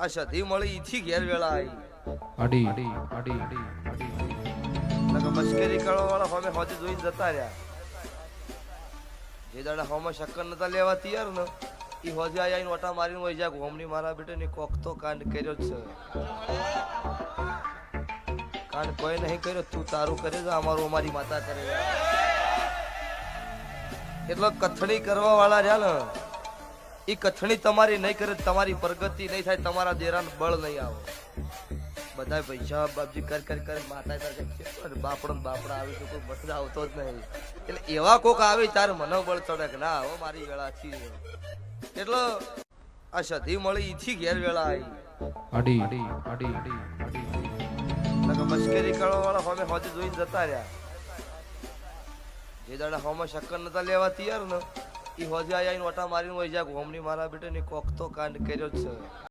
આ સધી મળી ઈથી ઘેર વેળા આવી અડી અડી અડી અડી અડી નકર મશ્કરી કરવા વાળા હોમે હોજે જોઈને જતા રહ્યા. જે દાડા હોમાં શક્કર નતા લેવા તૈયાર ને ઈ હોજે આઈને ઓટા મારીને વઈ જા હોમની મારા બેટે ને કોક તો કાંડ કર્યો જ છે. કાંડ કોઈ નહીં કર્યો, તું તારું કરે છે, અમારું અમારી માતા કરે છે. એટલો કથણી કરવા વાળા રહ્યા ને ઈ કથણી તમારી નહીં કરે, તમારી પ્રગતિ નહીં થાય, તમારા દેરાનું બળ નહીં આવે. બધા પૈસા બાપજી કર માતા બાપડો બાપડા આવે તો કોઈ મતલબ આવતો જ નહીં. એટલે એવા કોક આવે તારે મનોબળ ચડે કે ના હવે મારી વેળા છે. એટલે આ સધી મળી ઈથી ઘેર વેળા આવી અડી અડી અડી અડી અડી નકર મશ્કરી કરવા વાળા હોમે હોજે જોઈને જતા રહ્યા. જે દાડા હોમાં શક્કર નતા લેવા તૈયાર ને ઈ હોજે આઈને ઓટા મારીને વઈ જા હોમની મારા બેટે ને કોક તો કાંડ કર્યો જ છે.